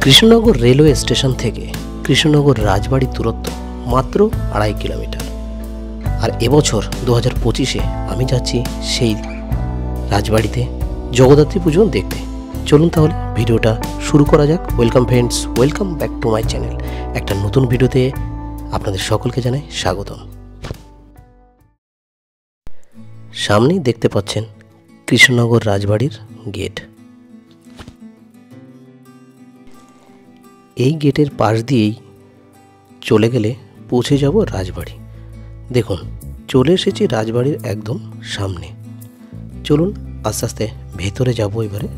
Krishnanagar railway station থেকে কৃষ্ণনগর রাজবাড়ির দূরত্ব মাত্র 2.5 কিলোমিটার। আর এবছর 2025-এ আমি যাচ্ছি সেই রাজবাড়িতে জগদ্ধাত্রী পুজো দেখতে। চলুন তাহলে ভিডিওটা শুরু করা যাক। Welcome friends, welcome back to my channel. একটা নতুন ভিডিওতে আপনাদের সকলকে জানাই স্বাগতম। সামনেই দেখতে পাচ্ছেন কৃষ্ণনগর রাজবাড়ির গেট। এই গেটের পাশ দিয়েই চলে গেলে পৌঁছে যাব রাজবাড়ি। দেখুন, চলে এসেছি রাজবাড়ির একদম সামনে। চলুন আস্তে আস্তে ভেতরে যাব এবারে।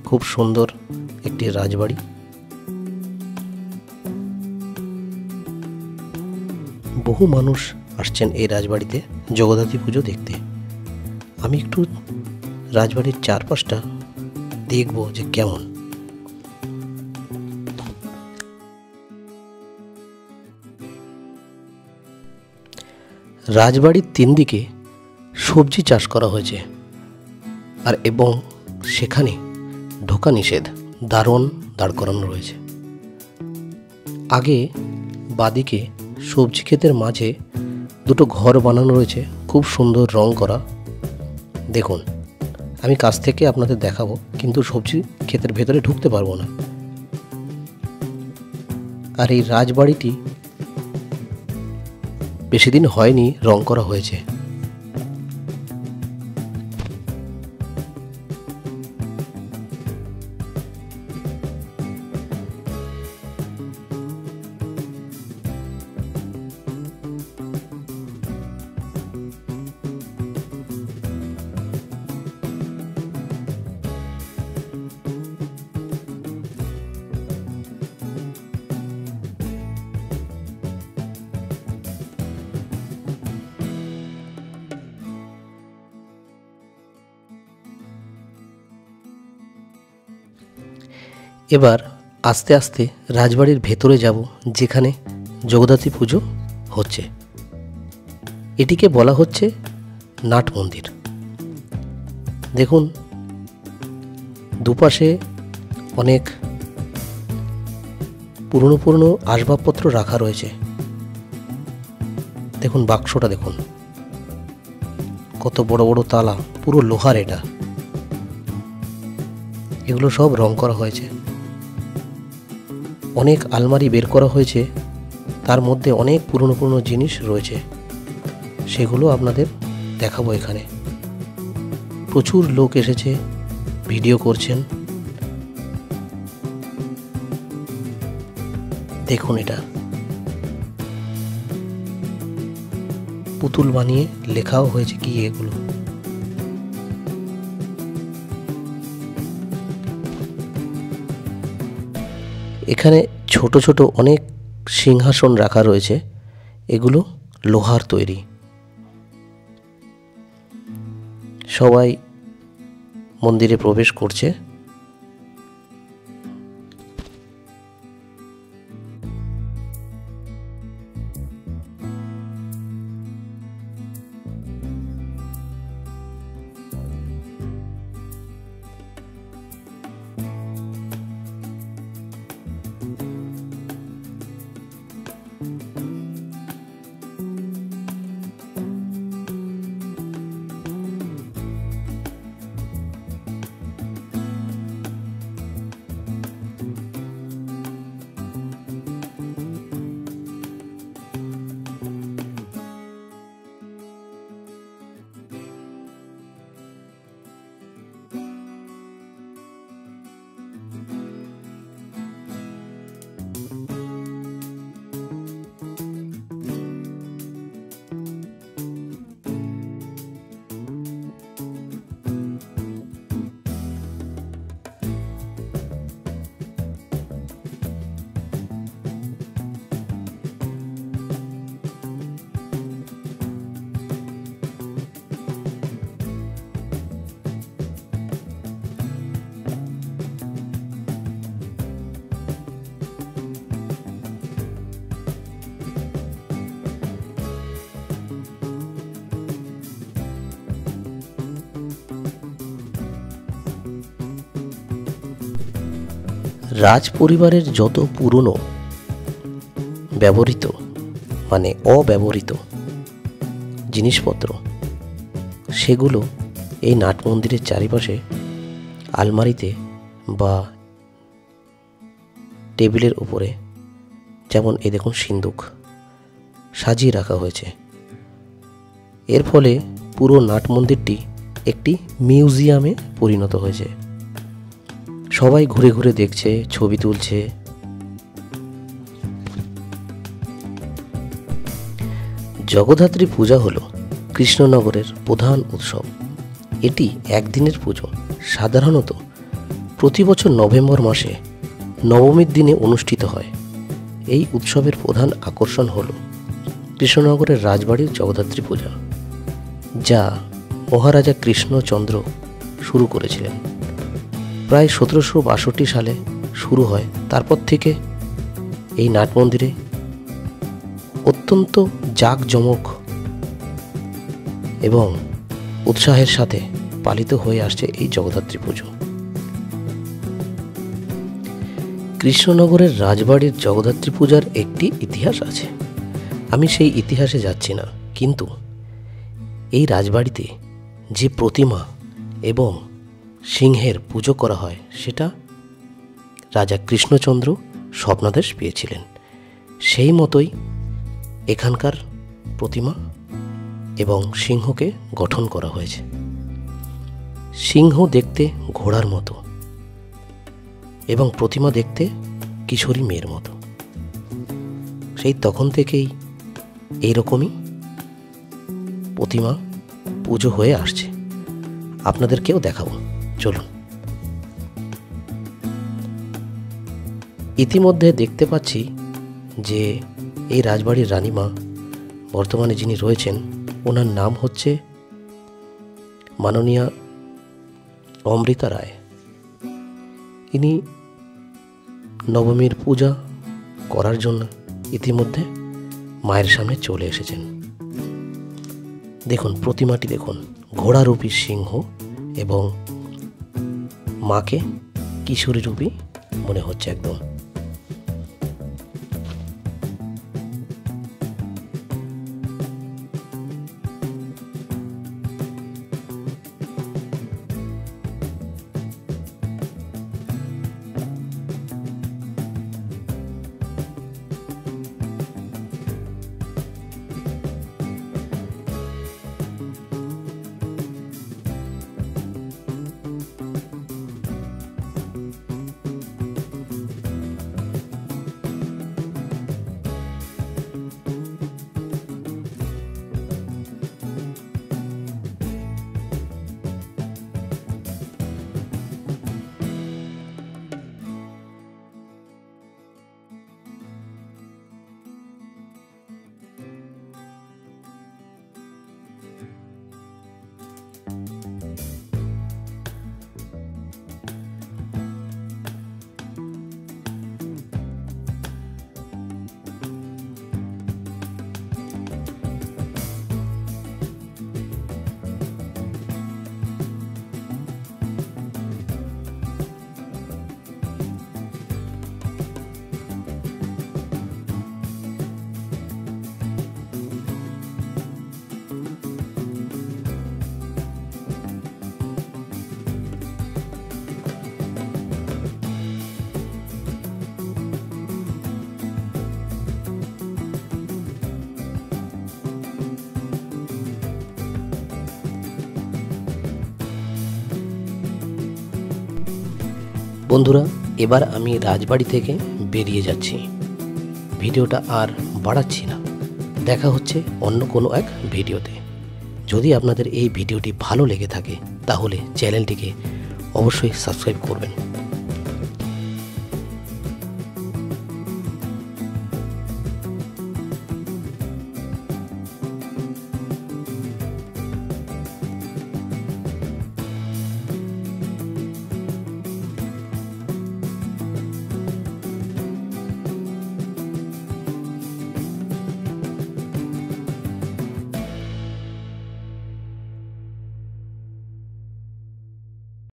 খুব সুন্দর একটি রাজবাড়ি। বহু মানুষ আসছেন এই রাজবাড়িতে জগদ্ধাত্রী পুজো দেখতে। আমি একটু রাজবাড়ির চারপাশটা দেখব যে কেমন। রাজবাড়ির 3 দিকে সবজি চাষ করা হয়েছে এবং সেখানে ঢোকা নিষেধ, দারোয়ান দাঁড় করানো রয়েছে। আগে বাদিকে সবজি ক্ষেতের মাঝে দুটো ঘর বানানো রয়েছে, খুব সুন্দর রং করা। দেখুন, আমি কাছ থেকে আপনাদের দেখাবো, কিন্তু সবজি ক্ষেতের ভেতরে ঢুকতে পারবো না। আর এই রাজবাড়িটি বেশি দিন হয়নি রং করা হয়েছে। এবার আস্তে আস্তে রাজবাড়ির ভেতরে যাব, যেখানে জগদ্ধাত্রী পুজো হচ্ছে। এটিকে বলা হচ্ছে নাট মন্দির। দেখুন, দুপাশে অনেক পুরনো আসবাবপত্র রাখা রয়েছে। দেখুন, বাক্সটা দেখুন, কত বড় বড় তালা, পুরো লোহার। এগুলো সব রং করা হয়েছে। অনেক আলমারি বের করা হয়েছে, তার মধ্যে অনেক পুরনো জিনিস রয়েছে, সেগুলো আপনাদের দেখাবো এখানে। প্রচুর লোক এসেছে, ভিডিও করছেন। দেখুন, এটা পুতুল বানিয়ে লেখাও হয়েছে কি এগুলো। এখানে ছোট ছোট অনেক সিংহাসন রাখা রয়েছে, এগুলো লোহার তৈরি। সবাই মন্দিরে প্রবেশ করছে। রাজ পরিবারের যত পুরনো ব্যবহৃত মানে অব্যবহৃত জিনিসপত্র সেগুলো এই নাট মন্দিরের চারিপাশে আলমারিতে বা টেবিলের উপরে, যেমন এই দেখুন সিন্দুক, সাজিয়ে রাখা হয়েছে। এর ফলে পুরো নাট মন্দিরটি একটি মিউজিয়ামে পরিণত হয়েছে। সবাই ঘুরে ঘুরে দেখছে, ছবি তুলছে। জগদ্ধাত্রী পূজা হলো কৃষ্ণনগরের প্রধান উৎসব। এটি একদিনের পুজো, সাধারণত প্রতি বছর নভেম্বর মাসে নবমীর দিনে অনুষ্ঠিত হয়। এই উৎসবের প্রধান আকর্ষণ হল কৃষ্ণনগরের রাজবাড়ির জগদ্ধাত্রী পূজা, যা মহারাজা কৃষ্ণচন্দ্র শুরু করেছিলেন। প্রায় 1762 সালে শুরু হয়। তারপর থেকে এই নাট মন্দিরে অত্যন্ত জাঁকজমক এবং উৎসাহের সাথে পালিত হয়ে আসছে এই জগদ্ধাত্রী পুজো। কৃষ্ণনগরের রাজবাড়ির জগদ্ধাত্রী পূজার একটি ইতিহাস আছে। আমি সেই ইতিহাসে যাচ্ছি না, কিন্তু এই রাজবাড়িতে যে প্রতিমা এবং সিংহের পুজো করা হয় সেটা রাজা কৃষ্ণচন্দ্র স্বপ্নাদেশ পেয়েছিলেন। সেই মতোই এখানকার প্রতিমা এবং সিংহকে গঠন করা হয়েছে। সিংহ দেখতে ঘোড়ার মতো এবং প্রতিমা দেখতে কিশোরী মেয়ের মতো। সেই তখন থেকেই এইরকমই প্রতিমা পুজো হয়ে আসছে। আপনাদেরকেও দেখাবো, চলুন। ইতিমধ্যে দেখতে পাচ্ছি যে এই রাজবাড়ির রানীমা বর্তমানে যিনি রয়েছেন, ওনার নাম হচ্ছে মাননীয়া অমৃতা রায়। ইনি নবমীর পূজা করার জন্য ইতিমধ্যে মায়ের সামনে চলে এসেছেন। দেখুন প্রতিমাটি, দেখুন ঘোড়ারূপী সিংহ এবং মাকে কিশোরী রূপী মনে হচ্ছে একদম। বন্ধুরা, এবার আমি রাজবাড়ি থেকে বেরিয়ে যাচ্ছি। ভিডিওটা আর বাড়াচ্ছি না, দেখা হচ্ছে অন্য কোনো এক ভিডিওতে। যদি আপনাদের এই ভিডিওটি ভালো লেগে থাকে তাহলে চ্যানেলটিকে অবশ্যই সাবস্ক্রাইব করবেন।